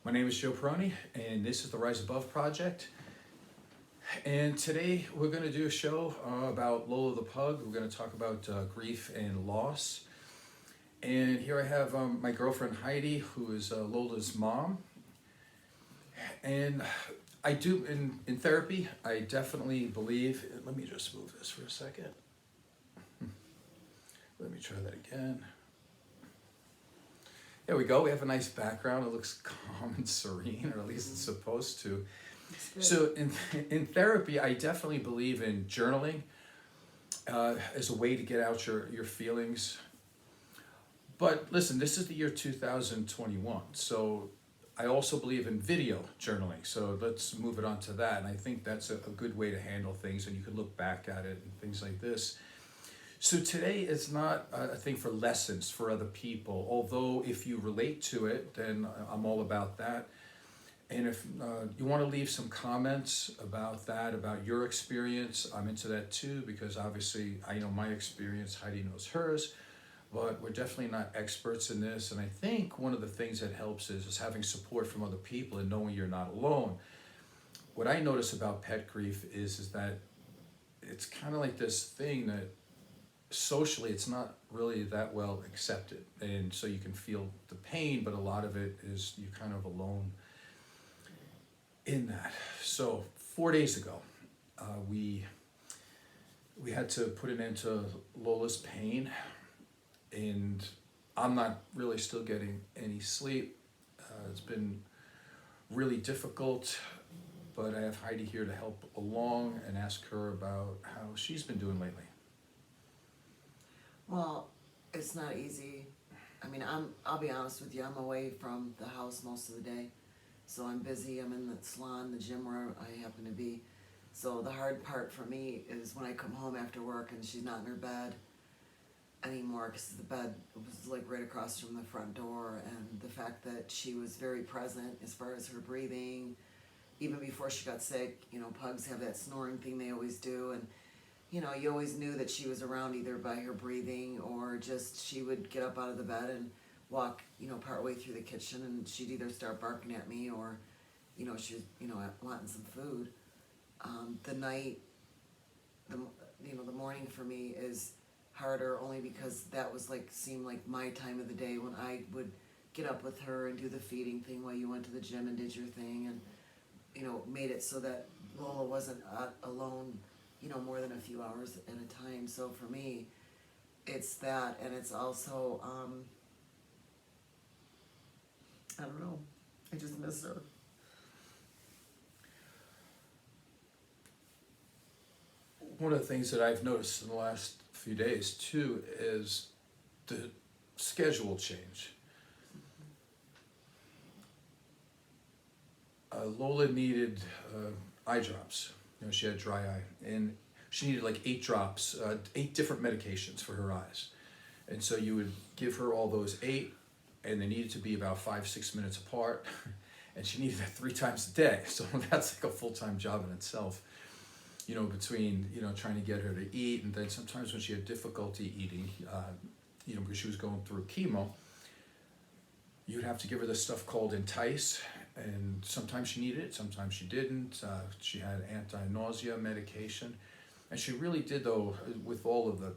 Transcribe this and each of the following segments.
My name is Joe Peroni, and this is the Rise Above Project. And today we're going to do a show about Lola the Pug. We're going to talk about grief and loss. And here I have my girlfriend Heidi, who is Lola's mom. And I do, in therapy, I definitely believe, let me just move this for a second. Let me try that again. There we go. We have a nice background. It looks calm and serene, or at least it's supposed to. So in therapy, I definitely believe in journaling as a way to get out your feelings. But listen, this is the year 2021. So I also believe in video journaling. So let's move it on to that. And I think that's a good way to handle things, and you can look back at it and things like this. So today is not a thing for lessons for other people, although if you relate to it, then I'm all about that. And if you want to leave some comments about that, about your experience, I'm into that too, because obviously I know my experience, Heidi knows hers, but we're definitely not experts in this. And I think one of the things that helps is having support from other people and knowing you're not alone. What I notice about pet grief is that it's kind of like this thing that socially it's not really that well accepted, and so you can feel the pain, but a lot of it is you're kind of alone in that. So 4 days ago, we had to put an end to Lola's pain, and I'm not really still getting any sleep. It's been really difficult, but I have Heidi here to help along and ask her about how she's been doing lately. Well, it's not easy. I mean, I'll be honest with you, I'm away from the house most of the day. So I'm busy, I'm in the salon, the gym where I happen to be. So the hard part for me is when I come home after work and she's not in her bed anymore, because the bed was like right across from the front door, and the fact that she was very present as far as her breathing. Even before she got sick, pugs have that snoring thing they always do, and you always knew that she was around either by her breathing or just she would get up out of the bed and walk, part way through the kitchen, and she'd either start barking at me or, she was, wanting some food. The night, the morning for me is harder only because that was seemed like my time of the day when I would get up with her and do the feeding thing while you went to the gym and did your thing, and, made it so that Lola wasn't alone more than a few hours at a time. So for me, it's that, and it's also, I don't know, I just miss her. One of the things that I've noticed in the last few days too is the schedule change. Lola needed eye drops. She had dry eye, and she needed like 8 drops, 8 different medications for her eyes. And so you would give her all those 8, and they needed to be about 5-6 minutes apart. And she needed that 3 times a day. So that's like a full-time job in itself, between, trying to get her to eat. And then sometimes when she had difficulty eating, because she was going through chemo, you'd have to give her this stuff called Entice, and sometimes she needed it, sometimes she didn't. She had anti-nausea medication, and she really did, though, with all of the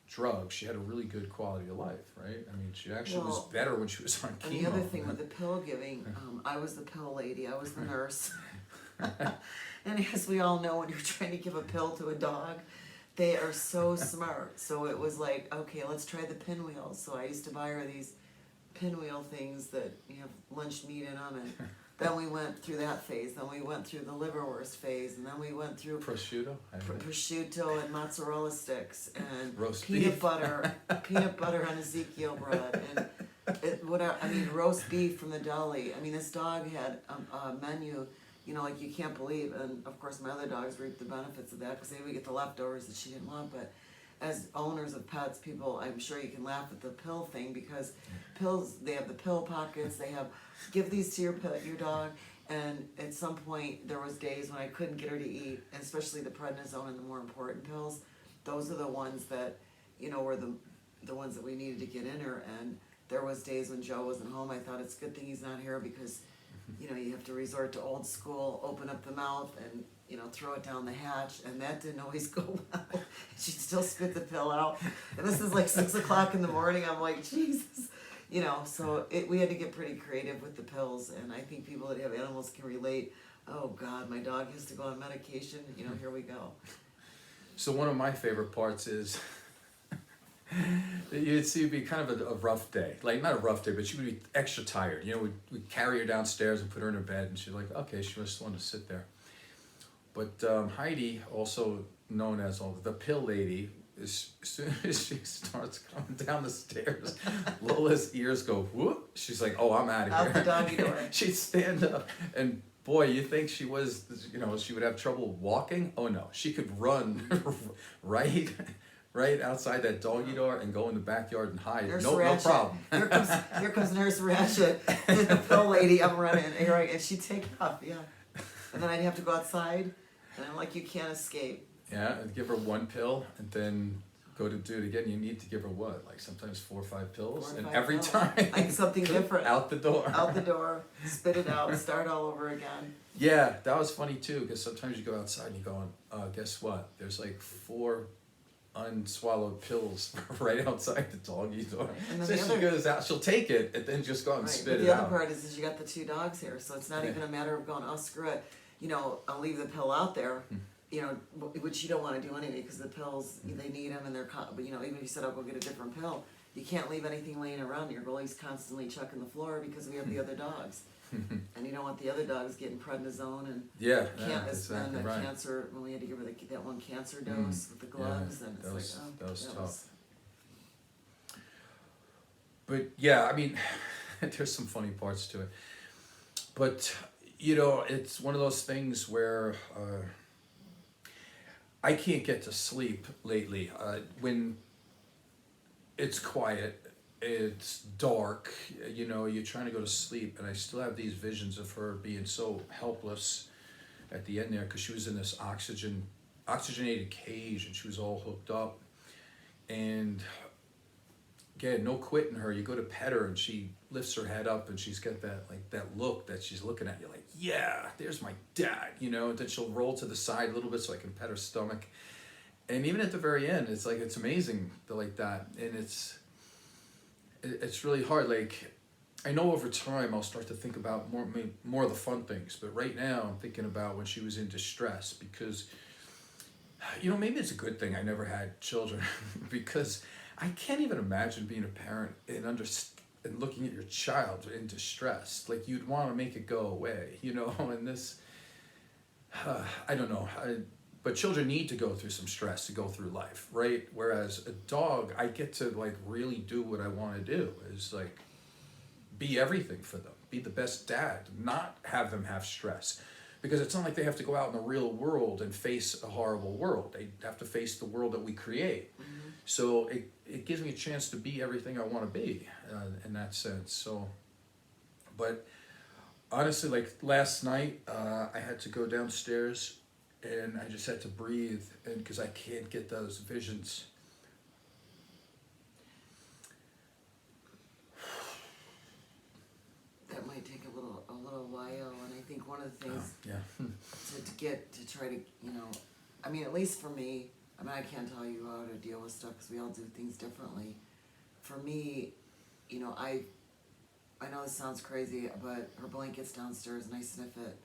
drugs, she had a really good quality of life, right? I mean, she actually was better when she was on chemo. And the other thing with the pill giving, I was the pill lady, I was the nurse. And as we all know, when you're trying to give a pill to a dog, they are so smart. So it was like, okay, let's try the pinwheel. So I used to buy her these pinwheel things that you have lunch meat in them, and then we went through that phase. Then we went through the liverwurst phase, and then we went through prosciutto and mozzarella sticks and roast peanut beef. peanut butter on Ezekiel bread, and roast beef from the deli. I mean, this dog had a menu, like you can't believe. And of course, my other dogs reaped the benefits of that because they would get the leftovers that she didn't want. But as owners of pets, people, I'm sure you can laugh at the pill thing, because pills, they have the pill pockets, give these to your dog, and at some point there was days when I couldn't get her to eat, and especially the prednisone and the more important pills. Those are the ones that, were the ones that we needed to get in her, and there was days when Joe wasn't home. I thought it's a good thing he's not here, because you know, you have to resort to old school, open up the mouth and, you know, throw it down the hatch, and that didn't always go well. She'd still spit the pill out, and this is like 6 o'clock in the morning. I'm like, Jesus, you know. So we had to get pretty creative with the pills, and I think people that have animals can relate. Oh God, my dog has to go on medication. You know, here we go. So one of my favorite parts is you'd see it'd be kind of a rough day, like not a rough day, but she would be extra tired. You know, we'd carry her downstairs and put her in her bed, and she's like, okay, she just wanted to sit there. But Heidi, also known as the pill lady, as soon as she starts coming down the stairs, Lola's ears go whoop. She's like, oh, I'm out of here. Out the doggy door. She'd stand up, and boy, you think she was, you know, she would have trouble walking? Oh no, she could run right outside that doggy door and go in the backyard and hide. No problem. Here comes Nurse Ratchet, the pill lady. I'm running, and she'd take off, yeah. And then I'd have to go outside, and I'm like, you can't escape. Yeah, and give her one pill, and then go to do it again. You need to give her what? Like sometimes 4 or 5 pills, and every time like something different. Out the door. Out the door. Spit it out. Start all over again. Yeah, that was funny too, because sometimes you go outside and you go, guess what? There's like 4 unswallowed pills right outside the doggy door. And then so she goes out, she'll take it, and then just go out and spit it out. The other part is you got the 2 dogs here, so it's not even a matter of going, oh, screw it. You know, I'll leave the pill out there. You know, which you don't want to do anyway, because the pills, they need them, and they're, but you know, even if you said, I'll go get a different pill, you can't leave anything laying around. You're always constantly chucking the floor because we have the other dogs. And you don't want the other dogs getting prednisone and exactly right. Cancer, when we had to give her that one cancer dose with the gloves, and it's that was tough. But yeah, I mean, there's some funny parts to it. But, you know, it's one of those things where I can't get to sleep lately. When it's quiet, it's dark, you know, you're trying to go to sleep, and I still have these visions of her being so helpless at the end there, because she was in this oxygenated cage, and she was all hooked up. And again, no quitting her. You go to pet her, and she lifts her head up, and she's got that look that she's looking at you like, yeah, there's my dad, you know. And then she'll roll to the side a little bit so I can pet her stomach. And even at the very end, it's like, it's amazing like that. And it's really hard. Like, I know over time I'll start to think about more of the fun things, but right now I'm thinking about when she was in distress, because, you know, maybe it's a good thing I never had children because I can't even imagine being a parent and looking at your child in distress. Like, you'd want to make it go away, you know. And this, I don't know. But children need to go through some stress to go through life, right? Whereas a dog, I get to like really do what I want to do, is like be everything for them, be the best dad, not have them have stress. Because it's not like they have to go out in the real world and face a horrible world. They have to face the world that we create. Mm-hmm. So it gives me a chance to be everything I want to be in that sense. So, but honestly, like last night, I had to go downstairs and I just had to breathe, and because I can't get those visions. That might take a little while, and I think one of the things to try to, you know, I mean, at least for me, I mean, I can't tell you how to deal with stuff because we all do things differently. For me, you know, I know this sounds crazy, but her blanket's downstairs and I sniff it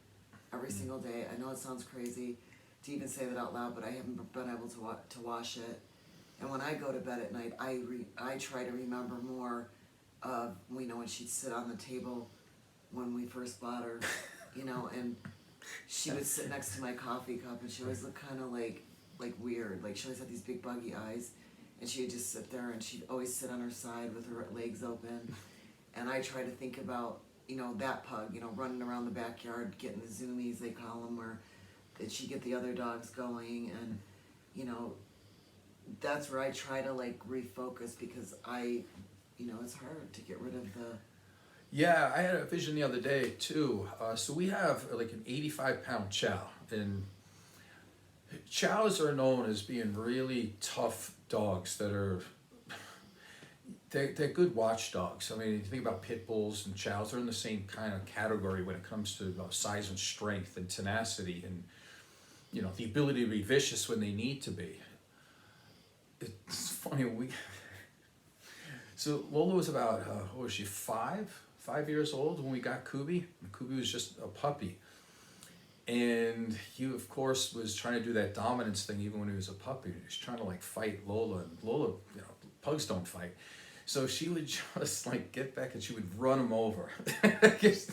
every single day. I know it sounds crazy to even say that out loud, but I haven't been able to wash it. And when I go to bed at night, I try to remember more of, you know, when she'd sit on the table when we first bought her, you know, and she would sit next to my coffee cup, and she always looked kind of like weird. Like, she always had these big buggy eyes, and she would just sit there, and she'd always sit on her side with her legs open. And I try to think about, you know, that pug, you know, running around the backyard, getting the zoomies, they call them, where did she get the other dogs going? And, you know, that's where I try to, like, refocus, because you know, it's hard to get rid of the... Yeah, I had a vision the other day, too. So we have, like, an 85-pound chow, and chows are known as being really tough dogs that are... they're good watchdogs. I mean, you think about pit bulls and chows, they're in the same kind of category when it comes to size and strength and tenacity and, you know, the ability to be vicious when they need to be. It's funny, so Lola was about, what was she, 5 years old when we got Kubi. Kubi was just a puppy. And he, of course, was trying to do that dominance thing even when he was a puppy. He was trying to like fight Lola, and Lola, you know, pugs don't fight. So she would just like get back and she would run him over. Because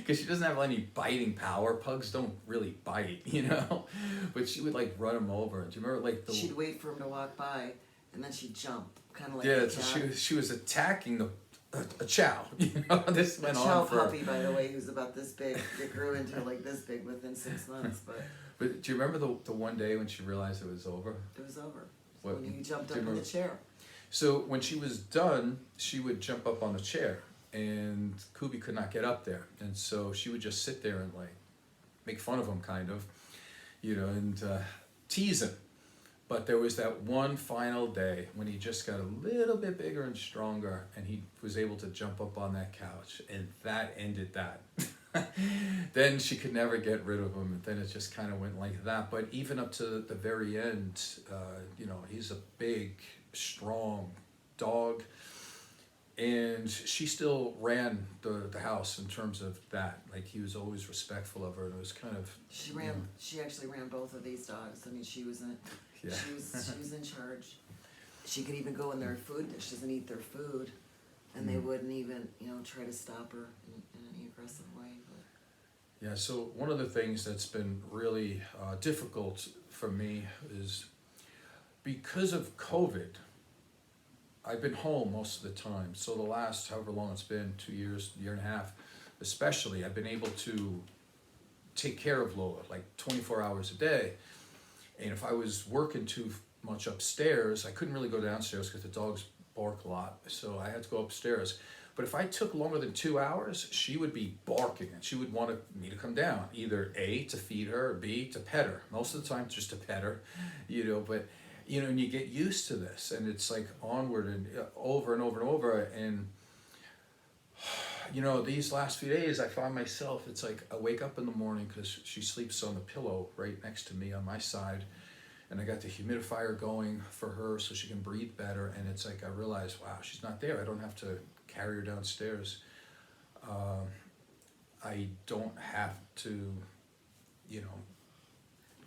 she doesn't have any biting power. Pugs don't really bite, you know? But she would like run him over. Do you remember like She'd wait for him to walk by and then she'd jump, kind of like yeah, a so cat. she was attacking a chow, you know? This went chow on for... puppy, by the way, he was about this big. It grew into like this big within 6 months, But do you remember the one day when she realized it was over? it was over. What, When he jumped do up you in the remember? chair. So when she was done, she would jump up on the chair, and Kubi could not get up there, and so she would just sit there and like make fun of him, kind of, you know, and tease him. But there was that one final day when he just got a little bit bigger and stronger, and he was able to jump up on that couch, and that ended that. Then she could never get rid of him, and then it just kind of went like that. But even up to the very end, you know, he's a big, strong dog, and she still ran the house in terms of that. Like, he was always respectful of her, and it was kind of... She ran. She actually ran both of these dogs. I mean, she was in. Yeah. She was in charge. She could even go in their food dishes and eat their food, and they wouldn't even, you know, try to stop her in any aggressive way. But. Yeah, so one of the things that's been really difficult for me is because of COVID, I've been home most of the time. So the last, however long it's been, 2 years, year and a half, especially, I've been able to take care of Lola like 24 hours a day. And if I was working too much upstairs, I couldn't really go downstairs because the dogs bark a lot. So I had to go upstairs. But if I took longer than 2 hours, she would be barking and she would want me to come down, either A, to feed her, or B, to pet her. Most of the time, just to pet her, you know, but, you know, and you get used to this, and it's like onward and over and over and over. And, you know, these last few days, I find myself, it's like I wake up in the morning because she sleeps on the pillow right next to me on my side, and I got the humidifier going for her so she can breathe better. And it's like I realize, wow, she's not there. I don't have to carry her downstairs. I don't have to, you know,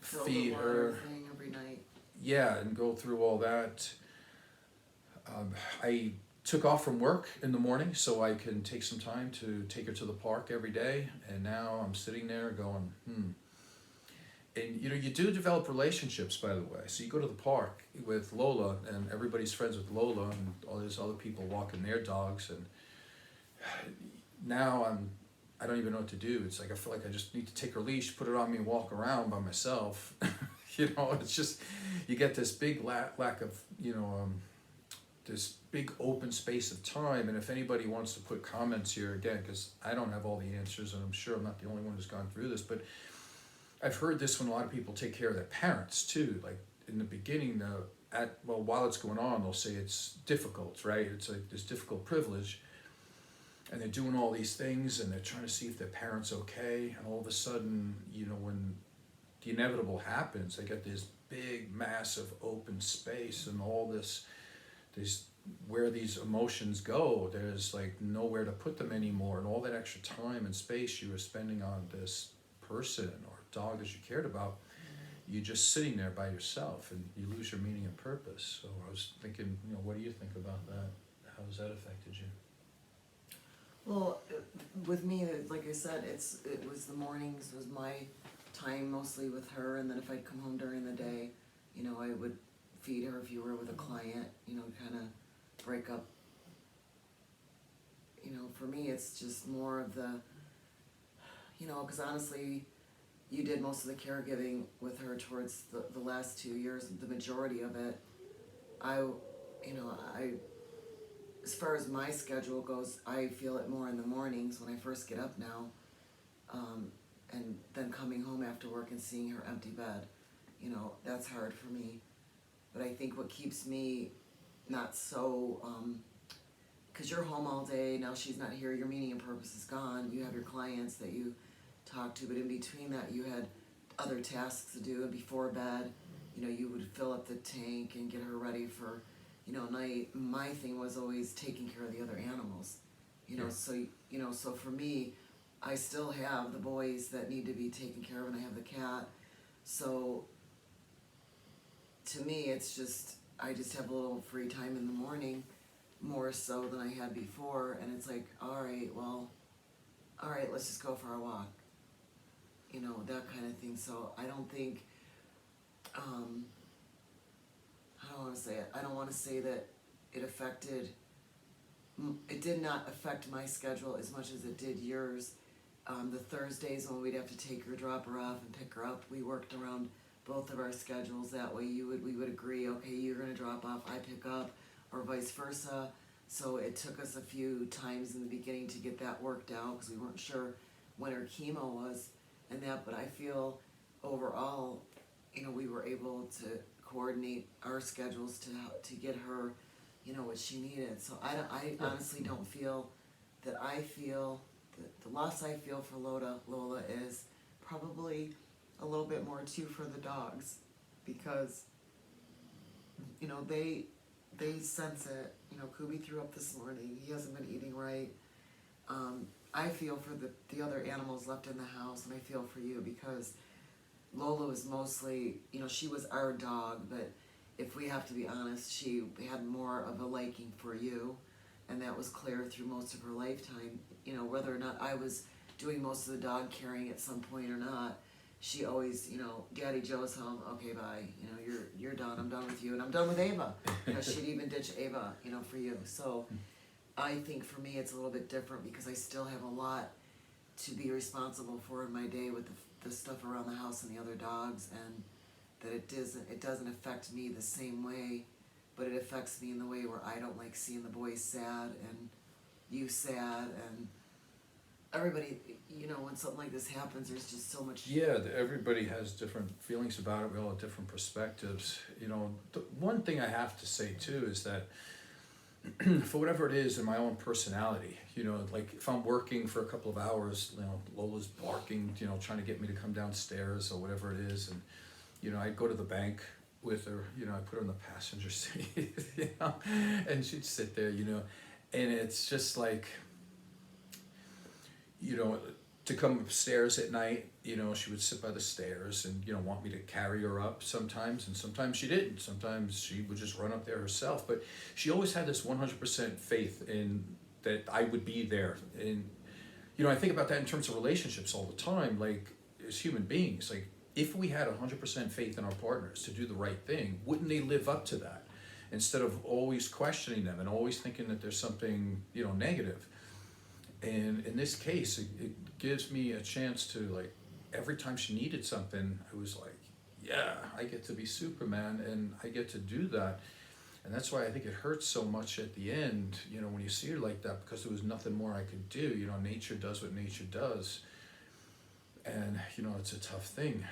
Fill feed the water her. thing every night. Yeah, and go through all that. I took off from work in the morning so I can take some time to take her to the park every day, and now I'm sitting there going, And, you know, you do develop relationships, by the way. So you go to the park with Lola, and everybody's friends with Lola, and all these other people walking their dogs, and now I don't even know what to do. It's like I feel like I just need to take her leash, put it on me, and walk around by myself. You know, it's just, you get this big lack of, you know, this big open space of time. And if anybody wants to put comments here, again, because I don't have all the answers, and I'm sure I'm not the only one who's gone through this, but I've heard this when a lot of people take care of their parents too. Like in the beginning, while it's going on, they'll say it's difficult, right? It's like this difficult privilege, and they're doing all these things, and they're trying to see if their parent's okay, and all of a sudden, you know, when the inevitable happens, they get this big, massive open space, and all this where these emotions go, there's like nowhere to put them anymore, and all that extra time and space you were spending on this person or dog that you cared about, you're just sitting there by yourself, and you lose your meaning and purpose. So I was thinking, you know, what do you think about that? How has that affected you? Well, with me, like I said, it was the mornings was my time mostly with her, and then if I'd come home during the day, you know, I would feed her if you were with a client, you know, kind of break up. You know, for me, it's just more of the, you know, because honestly, you did most of the caregiving with her towards the last 2 years, the majority of it. I, as far as my schedule goes, I feel it more in the mornings when I first get up now, and then coming home after work and seeing her empty bed, you know, that's hard for me. But I think what keeps me not so, because you're home all day, now she's not here, your meaning and purpose is gone, you have your clients that you talk to, but in between that, you had other tasks to do, and before bed, you would fill up the tank and get her ready for, night. My thing was always taking care of the other animals, so for me, I still have the boys that need to be taken care of, and I have the cat, so to me, it's just, I just have a little free time in the morning, more so than I had before, and it's like, all right, let's just go for a walk, that kind of thing. So I don't think, I don't want to say it. I don't want to say that it did not affect my schedule as much as it did yours. The Thursdays when we'd have to take her, drop her off, and pick her up, we worked around both of our schedules. That way we would agree, okay, you're going to drop off, I pick up, or vice versa. So it took us a few times in the beginning to get that worked out because we weren't sure when her chemo was and that, but I feel overall, we were able to coordinate our schedules to get her, what she needed. So I honestly don't feel that the loss I feel for Lola is probably a little bit more too for the dogs, because they sense it. Kubi threw up this morning. He hasn't been eating right. I feel for the other animals left in the house, and I feel for you because Lola was mostly, she was our dog, but if we have to be honest, she had more of a liking for you, and that was clear through most of her lifetime. Whether or not I was doing most of the dog carrying at some point or not, she always, Daddy Joe's home, okay, bye, you're done, I'm done with you, and I'm done with Ava. She'd even ditch Ava, for you. So I think for me it's a little bit different because I still have a lot to be responsible for in my day with the stuff around the house and the other dogs, and that it doesn't affect me the same way, but it affects me in the way where I don't like seeing the boys sad and you sad and everybody, when something like this happens, there's just so much. Yeah, everybody has different feelings about it. We all have different perspectives. The one thing I have to say too is that for whatever it is in my own personality, like if I'm working for a couple of hours, Lola's barking, trying to get me to come downstairs or whatever it is, and I'd go to the bank with her, I put her in the passenger seat, and she'd sit there, and it's just like, to come upstairs at night, she would sit by the stairs and, want me to carry her up sometimes, and sometimes she didn't. Sometimes she would just run up there herself, but she always had this 100% faith in that I would be there. And, I think about that in terms of relationships all the time, like as human beings, like if we had 100% faith in our partners to do the right thing, wouldn't they live up to that instead of always questioning them and always thinking that there's something, negative? And in this case, it gives me a chance to, like, every time she needed something, I was like, yeah, I get to be Superman and I get to do that. And that's why I think it hurts so much at the end, when you see her like that, because there was nothing more I could do. Nature does what nature does. And, it's a tough thing.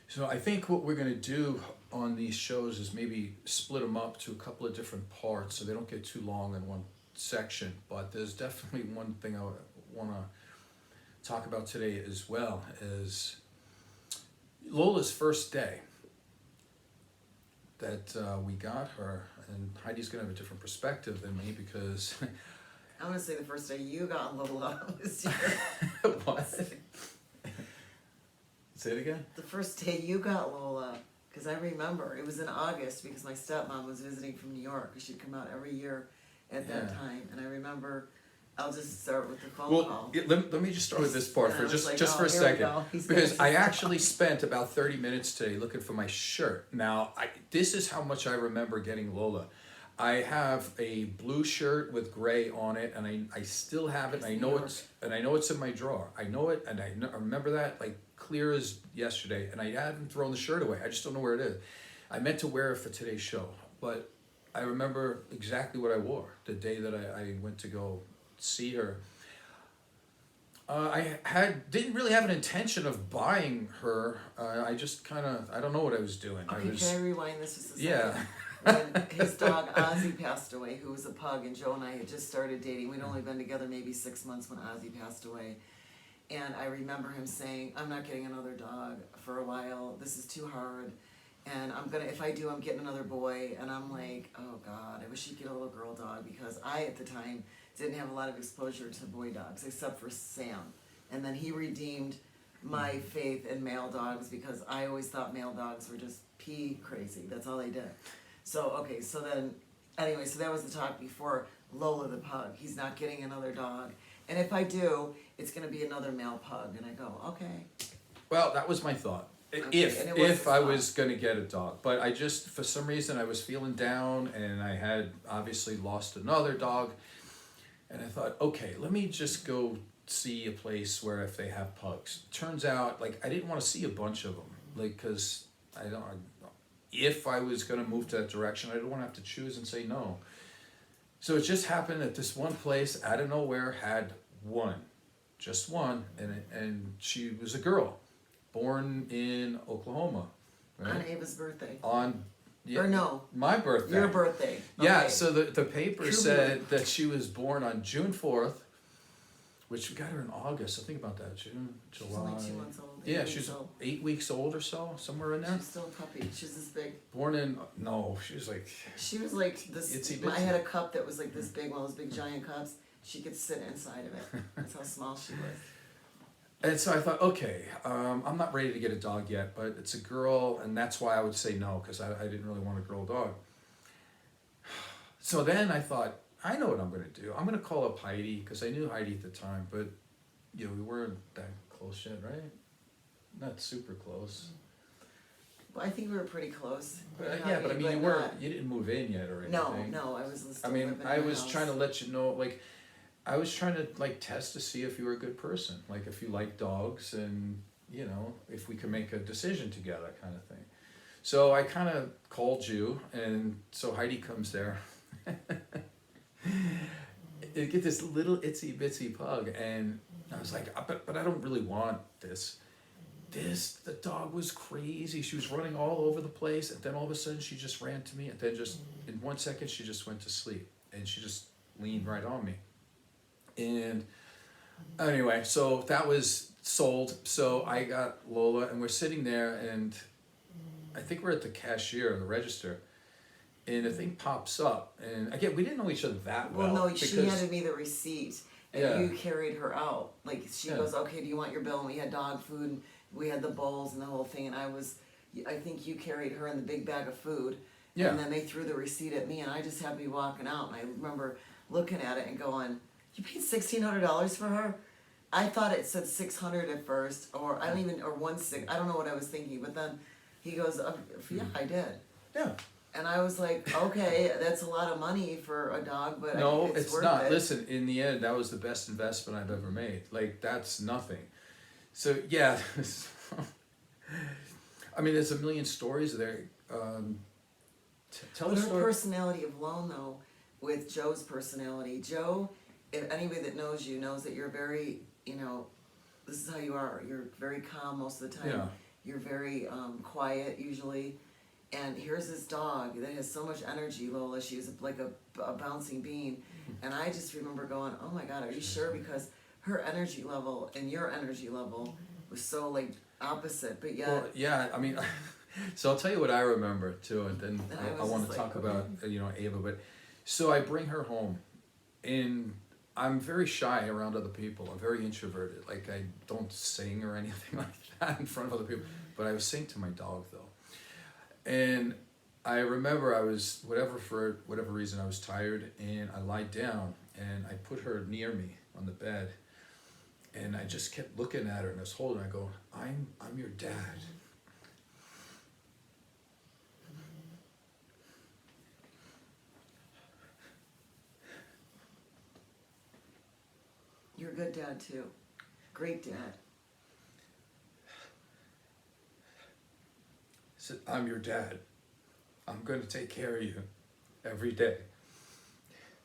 So I think what we're going to do on these shows is maybe split them up to a couple of different parts so they don't get too long in one section. But there's definitely one thing I want to talk about today as well, is Lola's first day that we got her. And Heidi's going to have a different perspective than me because... I'm going to say the first day you got Lola this year. What? Say it again? The first day you got Lola, because I remember, it was in August because my stepmom was visiting from New York. She'd come out every year at that time. And I remember, I'll just start with the phone call. Let me just start with this part for just for a second. Because I actually spent about 30 minutes today looking for my shirt. Now, this is how much I remember getting Lola. I have a blue shirt with gray on it, and I still have it, and I know it's in my drawer. I know it, and I remember that like clear as yesterday, and I haven't thrown the shirt away. I just don't know where it is. I meant to wear it for today's show, but I remember exactly what I wore the day that I went to go see her. I didn't really have an intention of buying her. I just kind of, I don't know what I was doing. Okay, can I rewind this just a second? Yeah. when his dog Ozzy passed away, who was a pug, and Joe and I had just started dating. We'd only been together maybe 6 months when Ozzy passed away. And I remember him saying, I'm not getting another dog for a while. This is too hard. And if I do, I'm getting another boy. And I'm like, oh God, I wish he'd get a little girl dog, because I, at the time, didn't have a lot of exposure to boy dogs, except for Sam. And then he redeemed my faith in male dogs, because I always thought male dogs were just pee crazy. That's all they did. So, okay, so then, anyway, so that was the talk before Lola the pug. He's not getting another dog. And if I do, it's going to be another male pug. And I go, okay. Well, that was my thought. Okay, and it was If his I thought. was going to get a dog. But I just, for some reason, I was feeling down, and I had obviously lost another dog. And I thought, okay, let me just go see a place where if they have pugs. Turns out, like, I didn't want to see a bunch of them. Like, because if I was going to move to that direction, I didn't want to have to choose and say no. So it just happened that this one place out of nowhere had one, just one, and she was a girl, born in Oklahoma, right? On Ava's birthday. Yeah, Or no. my birthday. Your birthday. Yeah, Okay. so the paper True said that she was born on June 4th, which we got her in August. So think about that, June, July. She's only 2 months old. Yeah, 8 weeks she's old. 8 weeks old or so, somewhere in there. She's still a puppy. She's this big. Born in, no, she was like, She was like this. Itsy I bitsy. had a cup that was like this big, one of those big giant cups. She could sit inside of it. That's how small she was. and so I thought, okay, I'm not ready to get a dog yet, but it's a girl, and that's why I would say no, because I didn't really want a girl dog. So then I thought, I know what I'm going to do. I'm going to call up Heidi, because I knew Heidi at the time, but you know, we weren't that close yet, right? Not super close. Well, I think we were pretty close. But, Pretty yeah, but I happy, mean, not- you didn't move in yet or No, anything. no, I was still I mean, living in I the was house. trying to let you know, like, I was trying to, like, test to see if you were a good person. Like, if you like dogs and, you know, if we could make a decision together kind of thing. So I kind of called you, and so Heidi comes there. You get this little itsy bitsy pug, and I was like, but I don't really want this. The dog was crazy. She was running all over the place, and then all of a sudden she just ran to me, and then just in 1 second she just went to sleep, and she just leaned right on me. And anyway, so that was sold. So I got Lola, and we're sitting there, and I think we're at the cashier, the register, and the thing pops up, and again, we didn't know each other that well. Well, no, she because- handed me the receipt, and Yeah. you carried her out. Like, she Yeah. goes, okay, do you want your bill? And we had dog food, and we had the bowls and the whole thing, and I think you carried her in the big bag of food. Yeah. And then they threw the receipt at me, and I just happened to be walking out, and I remember looking at it and going, you paid $1,600 for her? I thought it said 600 at first, or I don't even, or 16. I don't know what I was thinking, but then he goes, yeah, I did. Yeah. And I was like, okay, that's a lot of money for a dog, but No, it's worth not. it. Listen, in the end, that was the best investment I've ever made. Like, that's nothing. So, yeah. I mean, there's a million stories there. Tell But a her story. personality alone, though, with Joe's personality, Joe, if anybody that knows you knows that you're very, this is how you are. You're very calm most of the time. Yeah. You're very quiet usually. And here's this dog that has so much energy, Lola. She's like a bouncing bean. And I just remember going, oh my God, are you sure? Because her energy level and your energy level was so like opposite, but yet. Well, yeah, I mean, so I'll tell you what I remember too, and then And I was want to just talk like, about, Ava, but so I bring her home, and I'm very shy around other people. I'm very introverted. Like, I don't sing or anything like that in front of other people, but I would sing to my dog though. And I remember for whatever reason, I was tired, and I lied down, and I put her near me on the bed, and I just kept looking at her, and I was holding her, I go, I'm your dad. You're a good dad too. Great dad. I said, I'm your dad. I'm going to take care of you every day.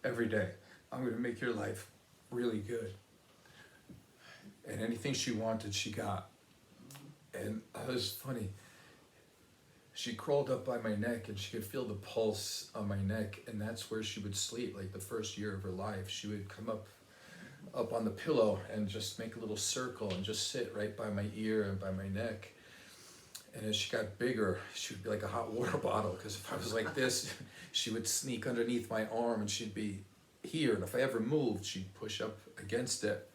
Every day. I'm going to make your life really good. And anything she wanted, she got. And it was funny. she crawled up by my neck and she could feel the pulse on my neck, and that's where she would sleep. Like the first year of her life, she would come up on the pillow and just make a little circle and just sit right by my ear and by my neck. And as she got bigger, she would be like a hot water bottle, because if I was like this, she would sneak underneath my arm and she'd be here, and if I ever moved, she'd push up against it.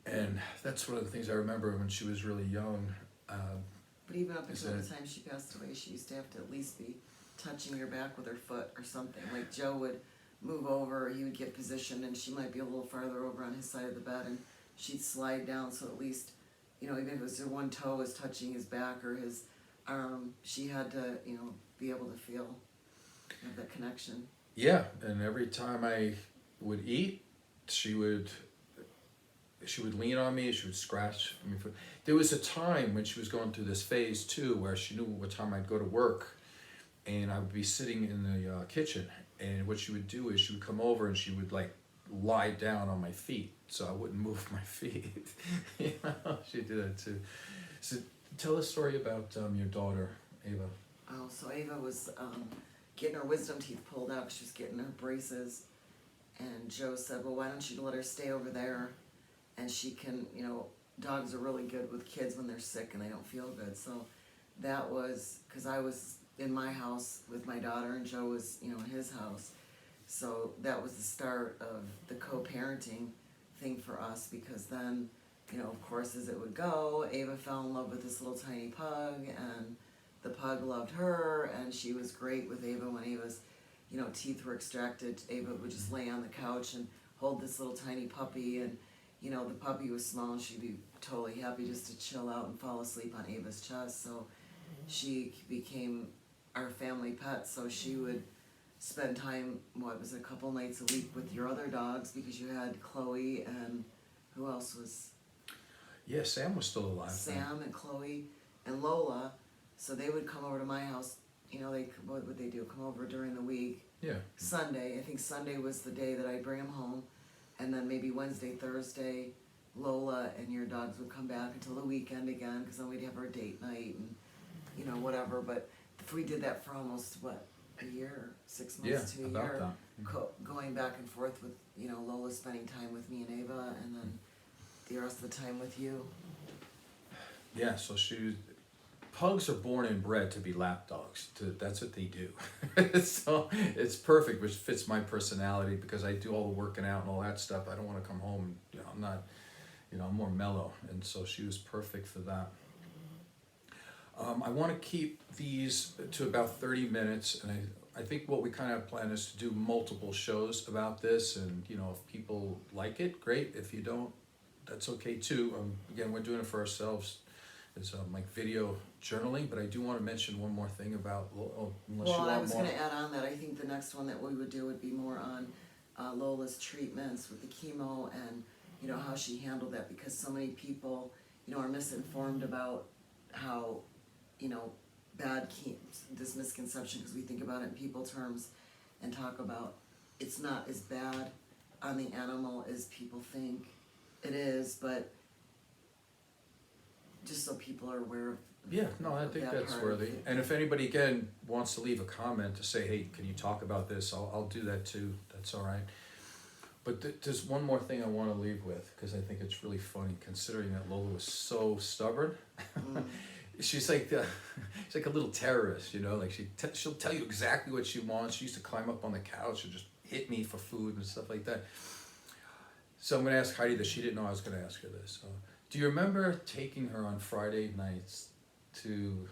And that's one of the things I remember when she was really young. But even up until the time she passed away, she used to have to at least be touching your back with her foot or something. Like Joe would move over, he would get positioned, and she might be a little farther over on his side of the bed, and she'd slide down, so at least, you know, even if it was her one toe was touching his back or his arm, she had to, you know, be able to feel, have that connection. Yeah, and every time I would eat, she would lean on me, she would scratch me. There was a time when she was going through this phase too, where she knew what time I'd go to work, and I would be sitting in the kitchen, and what she would do is she would come over and she would like lie down on my feet so I wouldn't move my feet. You know, she did that too. So tell a story about your daughter, Ava. Oh, so Ava was getting her wisdom teeth pulled out. She was getting her braces, and Joe said, well, why don't you let her stay over there, and she can, you know, dogs are really good with kids when they're sick and they don't feel good. So that was, because I was in my house with my daughter and Joe was, you know, in his house. So that was the start of the co-parenting thing for us, because then, you know, of course, as it would go, Ava fell in love with this little tiny pug, and the pug loved her, and she was great with Ava. When Ava's, you know, teeth were extracted, Ava would just lay on the couch and hold this little tiny puppy, and, you know, the puppy was small and she'd be totally happy just to chill out and fall asleep on Ava's chest. So she became our family pet. So she would spend time, what was it, a couple nights a week with your other dogs, because you had Chloe and who else was? Yeah, Sam was still alive. Sam and Chloe and Lola. So they would come over to my house. You know, what would they do? Come over during the week. Yeah. Sunday, I think Sunday was the day that I'd bring them home, and then maybe Wednesday, Thursday, Lola and your dogs would come back until the weekend again, because then we'd have our date night and, you know, whatever. But if we did that for almost, what, a year, 6 months to a about year, that. Going back and forth with, you know, Lola spending time with me and Ava, and then the rest of the time with you. Yeah, so pugs are born and bred to be lap dogs. That's what they do. So it's perfect, which fits my personality, because I do all the working out and all that stuff. I don't want to come home and, you know, I'm not, you know, I'm more mellow, and so she was perfect for that. I want to keep these to about 30 minutes, and I think what we kind of plan is to do multiple shows about this, and, you know, if people like it, great. If you don't, that's okay too. Again, we're doing it for ourselves. It's like video journaling, but I do want to mention one more thing about, unless you want more. Well, I was going to add on that I think the next one that we would do would be more on Lola's treatments with the chemo, and, you know, how she handled that, because so many people, you know, are misinformed about how, you know, this misconception, because we think about it in people terms and talk about it's not as bad on the animal as people think it is, but just so people are aware of. Yeah, no, I think that's worthy. And if anybody, again, wants to leave a comment to say, hey, can you talk about this, I'll do that too. That's all right. But there's one more thing I want to leave with, because I think it's really funny, considering that Lola was so stubborn. She's like a little terrorist, you know. Like she'll tell you exactly what she wants. She used to climb up on the couch and just hit me for food and stuff like that. So I'm going to ask Heidi this. She didn't know I was going to ask her this. So, do you remember taking her on Friday nights to,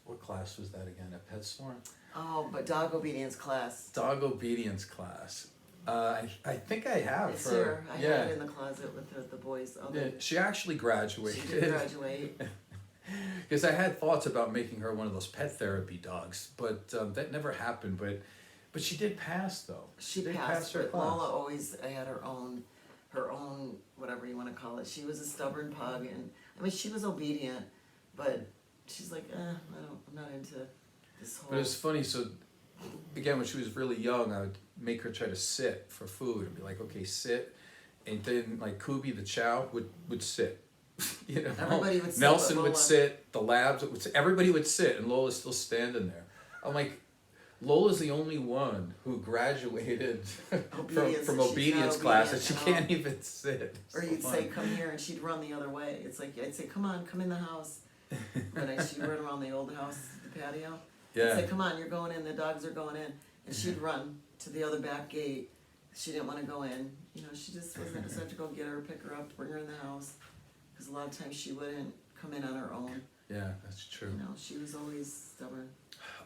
what class was that again, at PetSmart? Oh, but dog obedience class. Dog obedience class. I think I have. It's here. I had it in the closet with the boys. Yeah, she actually graduated. She did graduate. Because I had thoughts about making her one of those pet therapy dogs, but that never happened. But she did pass, though. She passed her class. Lola always had her own, whatever you want to call it. She was a stubborn pug, and I mean, she was obedient, but she's like, I'm not into this whole. But it's funny. So, again, when she was really young, I would make her try to sit for food and be like, okay, sit, and then like Kubi the chow would sit, You know, Everybody would sit, Nelson but would Lola- sit, the labs would sit, everybody would sit, and Lola's still standing there. I'm like, Lola's the only one who graduated Obedience, from and she's obedience not class, and obedient she at all. can't even sit. Or So you'd funny. say, come here, and she'd run the other way. It's like, I'd say, come on, come in the house. She'd run around the old house, the patio. I'd Yeah. say, come on, you're going in, the dogs are going in. And she'd run to the other back gate. She didn't want to go in. You know, she just wasn't, so I had to go get her, pick her up, bring her in the house. Because a lot of times she wouldn't come in on her own. Yeah, that's true. You know, she was always stubborn.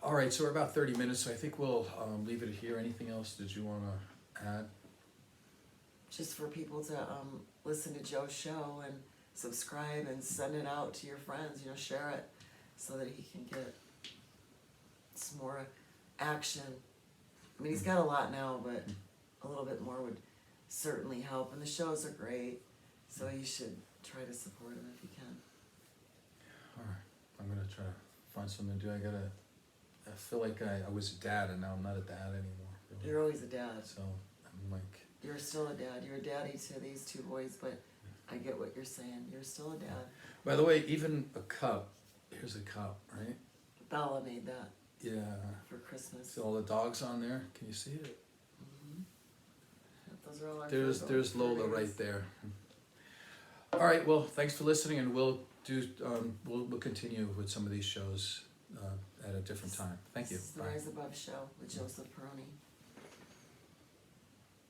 All right, so we're about 30 minutes, so I think we'll leave it here. Anything else did you want to add? Just for people to listen to Joe's show and subscribe and send it out to your friends, you know, share it so that he can get some more action. I mean, he's got a lot now, but a little bit more would certainly help. And the shows are great, so you should try to support him if you can. All right, I'm going to try to find something to do. I feel like I was a dad, and now I'm not a dad anymore. Really. You're always a dad. So I'm like... You're still a dad. You're a daddy to these two boys, but I get what you're saying. You're still a dad. By the way, even a cup. Here's a cup, right? Bella made that Yeah. for Christmas. See all the dogs on there? Can you see it? Mm-hmm. Yep, those are all our There's fur Lola babies. right there. All right. Well, thanks for listening, and we'll do we'll continue with some of these shows at a different time. Thank you. This is the Bye. Rise Above Show with Joseph Peroni.